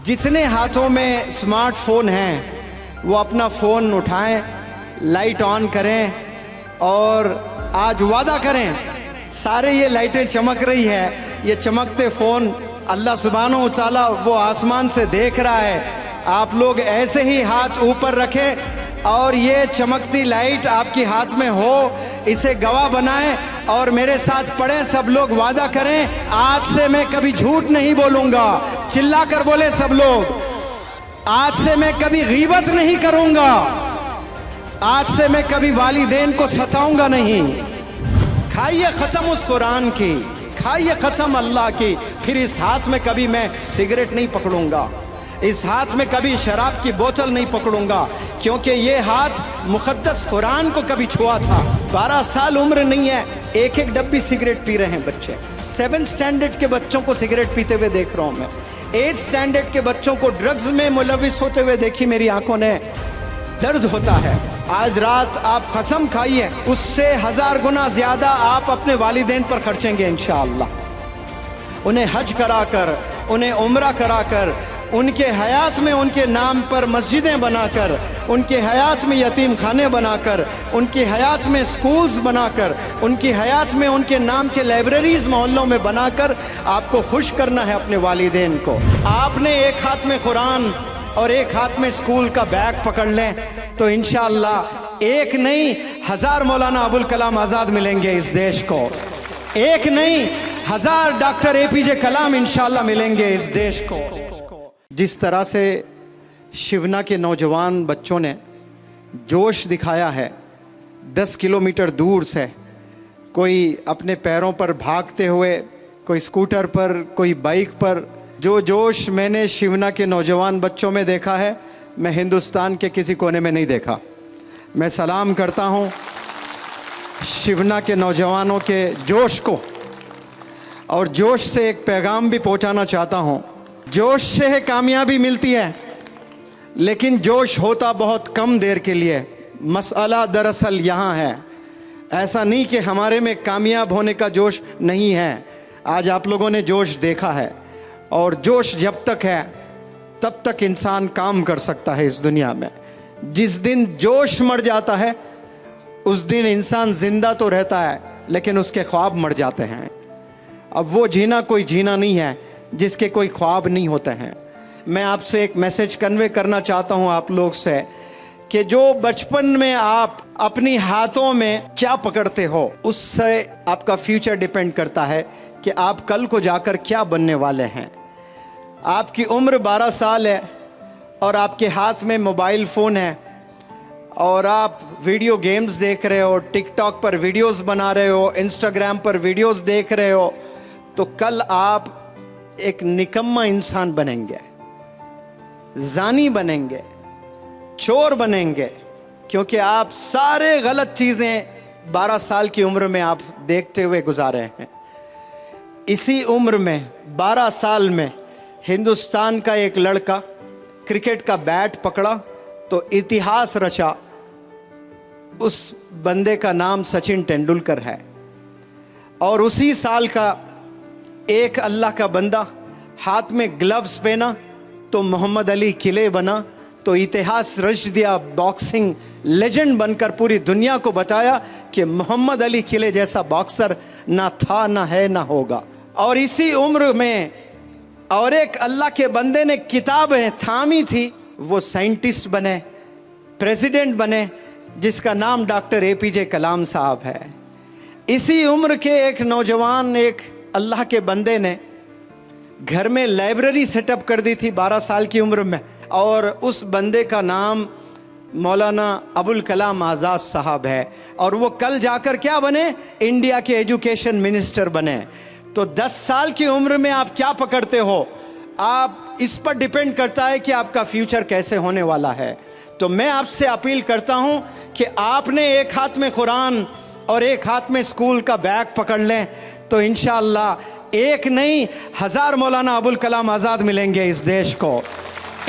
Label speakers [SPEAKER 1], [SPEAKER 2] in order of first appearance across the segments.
[SPEAKER 1] जितने हाथों में स्मार्टफोन हैं वो अपना फ़ोन उठाएं, लाइट ऑन करें और आज वादा करें, सारे ये लाइटें चमक रही है, ये चमकते फ़ोन अल्लाह सुब्हानहू व तआला वो आसमान से देख रहा है। आप लोग ऐसे ही हाथ ऊपर रखें और ये चमकती लाइट आपके हाथ में हो, इसे गवाह बनाएं और मेरे साथ पढ़ें। सब लोग वादा करें, आज से मैं कभी झूठ नहीं बोलूंगा। चिल्ला कर बोले सब लोग, आज से मैं कभी गीबत नहीं करूंगा, आज से मैं कभी वालिदैन को सताऊंगा नहीं। खाइए कसम उस कुरान की, खाइए कसम अल्लाह की, फिर इस हाथ में कभी मैं सिगरेट नहीं पकड़ूंगा, इस हाथ में कभी शराब की बोतल नहीं पकड़ूंगा, क्योंकि ये हाथ मुकद्दस कुरान को कभी छुआ था। 12 साल उम्र नहीं है, एक एक डब्बी सिगरेट पी रहे हैं बच्चे। 7 स्टैंडर्ड के बच्चों को सिगरेट पीते हुए देख रहा हूं मैं। 8 स्टैंडर्ड के बच्चों को ड्रग्स में मुलविस होते हुए देखी मेरी आंखों ने। दर्द होता है। आज रात आप कसम खाइए, उससे 1000 गुना ज्यादा आप अपने वालिदैन पर खर्चेंगे इंशाअल्लाह। उन्हें हज कराकर, उन्हें उम्रा कराकर, उनके हयात में उनके नाम पर मस्जिदें बनाकर, उनके हयात में यतीम खाने बनाकर, उनकी हयात में स्कूल्स बनाकर, उनकी हयात में उनके नाम के लाइब्रेरीज मोहल्लों में बनाकर आपको खुश करना है अपने वालिदैन को। आपने एक हाथ में कुरान और एक हाथ में स्कूल का बैग पकड़ लें तो इंशाअल्लाह एक नहीं 1000 मौलाना अबुल कलाम आज़ाद मिलेंगे इस देश को। एक नहीं 1000 डॉक्टर APJ कलाम इंशाअल्लाह मिलेंगे इस देश को। जिस तरह से शिवना के नौजवान बच्चों ने जोश दिखाया है, 10 किलोमीटर दूर से, कोई अपने पैरों पर भागते हुए, कोई स्कूटर पर, कोई बाइक पर, जो जोश मैंने शिवना के नौजवान बच्चों में देखा है मैं हिंदुस्तान के किसी कोने में नहीं देखा। मैं सलाम करता हूँ शिवना के नौजवानों के जोश को, और जोश से एक पैगाम भी पहुँचाना चाहता हूँ। जोश से है कामयाबी मिलती है, लेकिन जोश होता बहुत कम देर के लिए। मसला दरअसल यहाँ है, ऐसा नहीं कि हमारे में कामयाब होने का जोश नहीं है। आज आप लोगों ने जोश देखा है, और जोश जब तक है तब तक इंसान काम कर सकता है इस दुनिया में। जिस दिन जोश मर जाता है उस दिन इंसान जिंदा तो रहता है लेकिन उसके ख्वाब मर जाते हैं। अब वो जीना कोई जीना नहीं है जिसके कोई ख्वाब नहीं होते हैं। मैं आपसे एक मैसेज कन्वे करना चाहता हूँ आप लोग से कि जो बचपन में आप अपनी हाथों में क्या पकड़ते हो उससे आपका फ्यूचर डिपेंड करता है कि आप कल को जाकर क्या बनने वाले हैं। आपकी उम्र 12 साल है और आपके हाथ में मोबाइल फ़ोन है और आप वीडियो गेम्स देख रहे हो, टिकटॉक पर वीडियोस बना रहे हो, इंस्टाग्राम पर वीडियोस देख रहे हो, तो कल आप एक निकम्मा इंसान बनेंगे, जानी बनेंगे, चोर बनेंगे, क्योंकि आप सारे गलत चीज़ें 12 साल की उम्र में आप देखते हुए गुजारे हैं। इसी उम्र में 12 साल में हिंदुस्तान का एक लड़का क्रिकेट का बैट पकड़ा तो इतिहास रचा। उस बंदे का नाम सचिन तेंदुलकर है। और उसी साल का एक अल्लाह का बंदा हाथ में ग्लव्स पहना तो मोहम्मद अली किले बना, तो इतिहास रच दिया। बॉक्सिंग लेजेंड बनकर पूरी दुनिया को बताया कि मोहम्मद अली किले जैसा बॉक्सर ना था, ना है, ना होगा। और इसी उम्र में और एक अल्लाह के बंदे ने किताबें थामी थी, वो साइंटिस्ट बने, प्रेसिडेंट बने, जिसका नाम डॉक्टर APJ कलाम साहब है। इसी उम्र के एक नौजवान, एक अल्लाह के बंदे ने घर में लाइब्रेरी सेटअप कर दी थी 12 साल की उम्र में, और उस बंदे का नाम मौलाना अबुल कलाम आज़ाद साहब है। और वो कल जाकर क्या बने? इंडिया के एजुकेशन मिनिस्टर बने। तो 10 साल की उम्र में आप क्या पकड़ते हो, आप इस पर डिपेंड करता है कि आपका फ्यूचर कैसे होने वाला है। तो मैं आपसे अपील करता हूं कि आपने एक हाथ में कुरान और एक हाथ में स्कूल का बैग पकड़ लें तो इंशाअल्लाह एक नहीं 1000 मौलाना अबुल कलाम आज़ाद मिलेंगे इस देश को।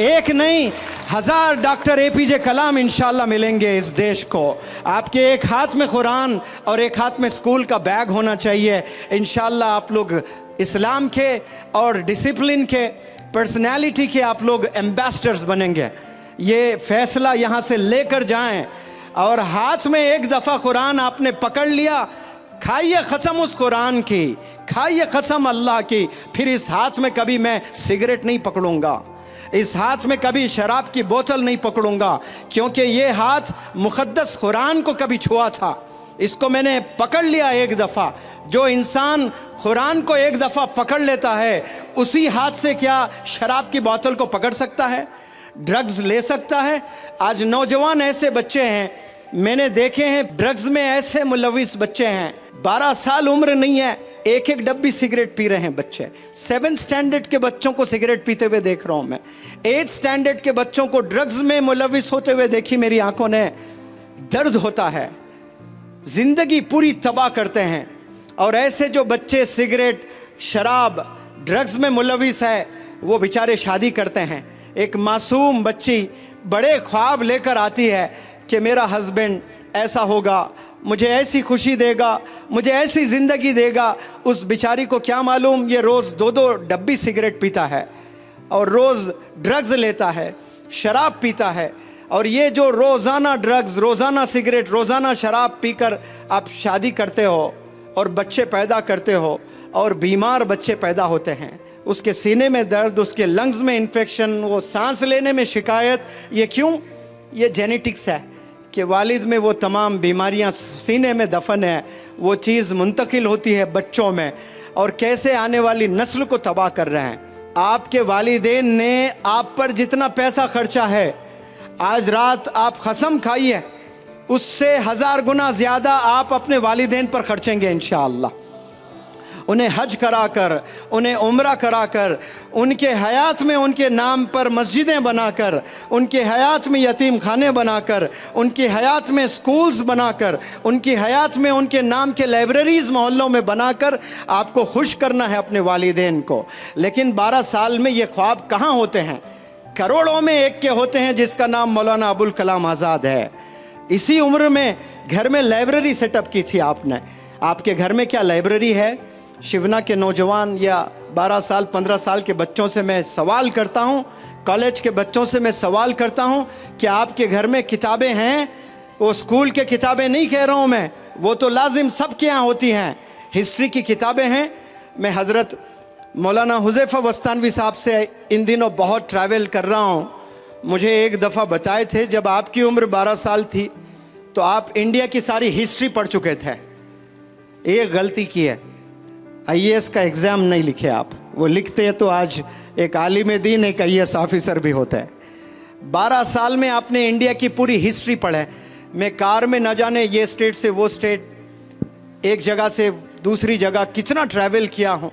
[SPEAKER 1] एक नहीं 1000 डॉक्टर APJ कलाम इंशाअल्लाह मिलेंगे इस देश को। आपके एक हाथ में कुरान और एक हाथ में स्कूल का बैग होना चाहिए। इंशाअल्लाह आप लोग इस्लाम के और डिसिप्लिन के, पर्सनैलिटी के आप लोग एम्बेसडर्स बनेंगे। ये फैसला यहाँ से लेकर जाएं और हाथ में एक दफ़ा कुरान आपने पकड़ लिया, खाइए कसम उस कुरान की, खाइए कसम अल्लाह की, फिर इस हाथ में कभी मैं सिगरेट नहीं पकड़ूंगा, इस हाथ में कभी शराब की बोतल नहीं पकड़ूंगा, क्योंकि ये हाथ मुक़द्दस कुरान को कभी छुआ था, इसको मैंने पकड़ लिया एक दफ़ा। जो इंसान कुरान को एक दफ़ा पकड़ लेता है, उसी हाथ से क्या शराब की बोतल को पकड़ सकता है, ड्रग्स ले सकता है? आज नौजवान ऐसे बच्चे हैं मैंने देखे हैं, ड्रग्स में ऐसे मुलविस बच्चे हैं, 12 साल उम्र नहीं है, एक एक डब्बी सिगरेट पी रहे हैं बच्चे। 7th स्टैंडर्ड के बच्चों को सिगरेट पीते हुए देख रहा हूं मैं, 8th स्टैंडर्ड के बच्चों को ड्रग्स में मुलविस होते हुए देखी मेरी आंखों ने। दर्द होता है, जिंदगी पूरी तबाह करते हैं। और ऐसे जो बच्चे सिगरेट, शराब, ड्रग्स में मुलविस है, वो बेचारे शादी करते हैं। एक मासूम बच्ची बड़े ख्वाब लेकर आती है कि मेरा हस्बैंड ऐसा होगा, मुझे ऐसी खुशी देगा, मुझे ऐसी ज़िंदगी देगा। उस बेचारी को क्या मालूम ये रोज़ 2-2 डब्बी सिगरेट पीता है और रोज़ ड्रग्स लेता है, शराब पीता है। और ये जो रोज़ाना ड्रग्स, रोज़ाना सिगरेट, रोज़ाना शराब पीकर आप शादी करते हो और बच्चे पैदा करते हो और बीमार बच्चे पैदा होते हैं, उसके सीने में दर्द, उसके लंग्स में इन्फेक्शन, वो सांस लेने में शिकायत, ये क्यों? ये जेनेटिक्स है कि वालिद में वो तमाम बीमारियां सीने में दफन है, वो चीज़ मुंतकिल होती है बच्चों में, और कैसे आने वाली नस्ल को तबाह कर रहे हैं। आपके वालिदैन ने आप पर जितना पैसा खर्चा है, आज रात आप कसम खाइए उससे 1000 गुना ज़्यादा आप अपने वालिदैन पर खर्चेंगे इंशाअल्लाह। उन्हें हज कराकर, उन्हें उम्रा कराकर, उनके हयात में उनके नाम पर मस्जिदें बनाकर, उनके हयात में यतीम खाने बनाकर, उनकी हयात में स्कूल्स बनाकर, उनकी हयात में उनके नाम के लाइब्रेरीज़ मोहल्लों में बनाकर आपको खुश करना है अपने वालिदैन को। लेकिन 12 साल में ये ख्वाब कहाँ होते हैं? करोड़ों में एक के होते हैं जिसका नाम मौलाना अबुल कलाम आज़ाद है। इसी उम्र में घर में लाइब्रेरी सेटअप की थी आपने। आपके घर में क्या लाइब्रेरी है? शिवना के नौजवान या 12 साल 15 साल के बच्चों से मैं सवाल करता हूँ, कॉलेज के बच्चों से मैं सवाल करता हूँ कि आपके घर में किताबें हैं? वो स्कूल के किताबें नहीं कह रहा हूँ मैं, वो तो लाजिम सबके यहाँ होती हैं। हिस्ट्री की किताबें हैं। मैं हज़रत मौलाना हुज़ैफ़ा वस्तानवी साहब से इन दिनों बहुत ट्रैवल कर रहा हूँ। मुझे एक दफ़ा बताए थे जब आपकी उम्र 12 साल थी तो आप इंडिया की सारी हिस्ट्री पढ़ चुके थे। एक गलती की है, IAS का एग्ज़ाम नहीं लिखे आप, वो लिखते हैं तो आज एक आलिम दीन, एक IAS ऑफिसर भी होता है। 12 साल में आपने इंडिया की पूरी हिस्ट्री पढ़े। मैं कार में न जाने ये स्टेट से वो स्टेट, एक जगह से दूसरी जगह कितना ट्रैवल किया हूँ,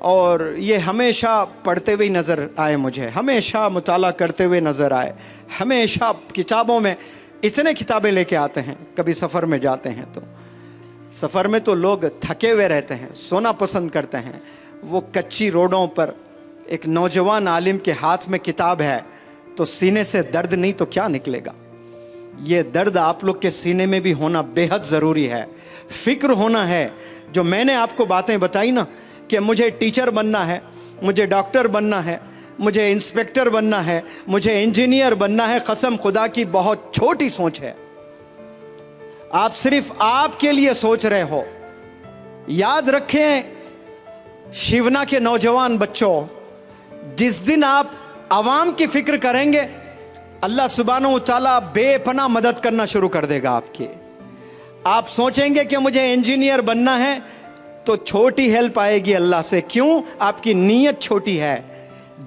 [SPEAKER 1] और ये हमेशा पढ़ते हुए नज़र आए, मुझे हमेशा मुताला करते हुए नज़र आए। हमेशा किताबों में इतने किताबें लेके आते हैं। कभी सफ़र में जाते हैं तो सफ़र में तो लोग थके हुए रहते हैं, सोना पसंद करते हैं। वो कच्ची रोडों पर एक नौजवान आलिम के हाथ में किताब है तो सीने से दर्द नहीं तो क्या निकलेगा? ये दर्द आप लोग के सीने में भी होना बेहद ज़रूरी है। फ़िक्र होना है। जो मैंने आपको बातें बताई ना कि मुझे टीचर बनना है, मुझे डॉक्टर बनना है, मुझे इंस्पेक्टर बनना है, मुझे इंजीनियर बनना है, कसम खुदा की बहुत छोटी सोच है। आप सिर्फ आपके लिए सोच रहे हो। याद रखें शिवना के नौजवान बच्चों, जिस दिन आप आवाम की फिक्र करेंगे, अल्लाह सुब्हानहू तआला बेपनाह मदद करना शुरू कर देगा आपकी। आप सोचेंगे कि मुझे इंजीनियर बनना है तो छोटी हेल्प आएगी अल्लाह से। क्यों? आपकी नीयत छोटी है।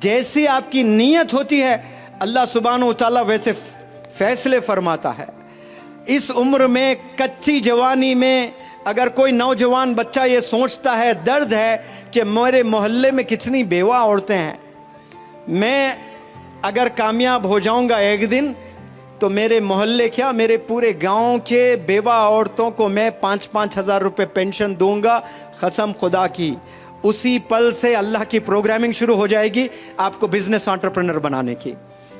[SPEAKER 1] जैसी आपकी नीयत होती है अल्लाह सुब्हानहू तआला वैसे फैसले फरमाता है। इस उम्र में, कच्ची जवानी में, अगर कोई नौजवान बच्चा ये सोचता है, दर्द है कि मेरे मोहल्ले में कितनी बेवा औरतें हैं, मैं अगर कामयाब हो जाऊंगा एक दिन तो मेरे मोहल्ले क्या, मेरे पूरे गांव के बेवा औरतों को मैं 5-5 हज़ार रुपये पेंशन दूंगा, कसम खुदा की। उसी पल से अल्लाह की प्रोग्रामिंग शुरू हो जाएगी आपको बिजनेस एंटरप्रेन्योर बनाने की।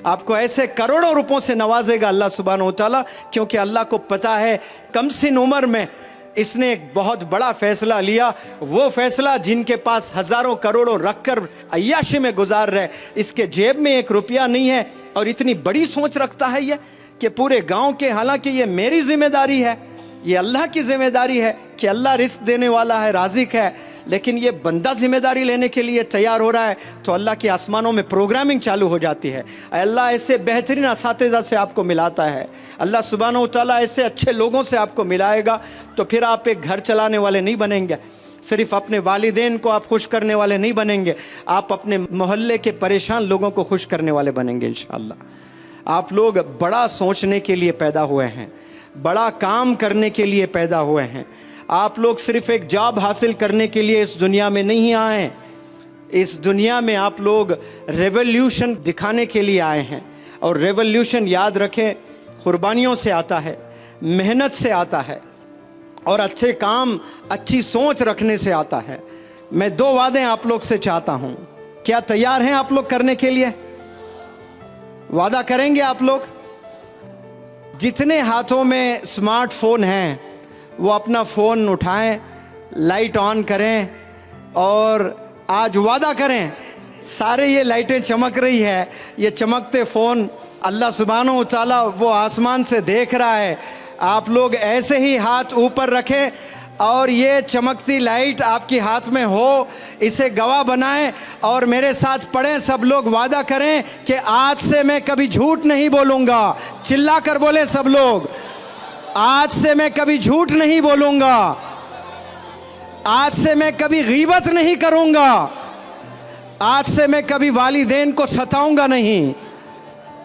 [SPEAKER 1] आपको ऐसे करोड़ों रुपयों से नवाजेगा अल्लाह सुब्हानहू तआला, क्योंकि अल्लाह को पता है कम सिन उम्र में इसने एक बहुत बड़ा फैसला लिया, वो फैसला जिनके पास हजारों करोड़ों रखकर अय्याशी में गुजार रहे, इसके जेब में एक रुपया नहीं है और इतनी बड़ी सोच रखता है ये कि पूरे गांव के, हालांकि ये मेरी जिम्मेदारी है, ये अल्लाह की जिम्मेदारी है कि अल्लाह रिस्क देने वाला है, राज़िक है, लेकिन ये बंदा जिम्मेदारी लेने के लिए तैयार हो रहा है तो अल्लाह के आसमानों में प्रोग्रामिंग चालू हो जाती है। अल्लाह ऐसे बेहतरीन असातिज़ा से आपको मिलाता है, अल्लाह सुब्हानहू व तआला ऐसे अच्छे लोगों से आपको मिलाएगा, तो फिर आप एक घर चलाने वाले नहीं बनेंगे, सिर्फ अपने वालिदैन को आप खुश करने वाले नहीं बनेंगे, आप अपने मोहल्ले के परेशान लोगों को खुश करने वाले बनेंगे इंशाअल्लाह। आप लोग बड़ा सोचने के लिए पैदा हुए हैं, बड़ा काम करने के लिए पैदा हुए हैं। आप लोग सिर्फ एक जॉब हासिल करने के लिए इस दुनिया में नहीं आए, इस दुनिया में आप लोग रेवोल्यूशन दिखाने के लिए आए हैं। और रेवोल्यूशन याद रखें, कुर्बानियों से आता है, मेहनत से आता है और अच्छे काम, अच्छी सोच रखने से आता है। मैं 2 वादे आप लोग से चाहता हूं, क्या तैयार हैं आप लोग करने के लिए? वादा करेंगे आप लोग? जितने हाथों में स्मार्टफोन हैं वो अपना फ़ोन उठाएं, लाइट ऑन करें और आज वादा करें, सारे ये लाइटें चमक रही है, ये चमकते फ़ोन अल्लाह सुब्हानहू व तआला वो आसमान से देख रहा है। आप लोग ऐसे ही हाथ ऊपर रखें और ये चमकती लाइट आपके हाथ में हो, इसे गवाह बनाएं और मेरे साथ पढ़ें। सब लोग वादा करें कि आज से मैं कभी झूठ नहीं बोलूँगा। चिल्ला कर बोले सब लोग, आज से मैं कभी झूठ नहीं बोलूँगा, आज से मैं कभी गीबत नहीं करूँगा, आज से मैं कभी वालिदैन को सताऊँगा नहीं।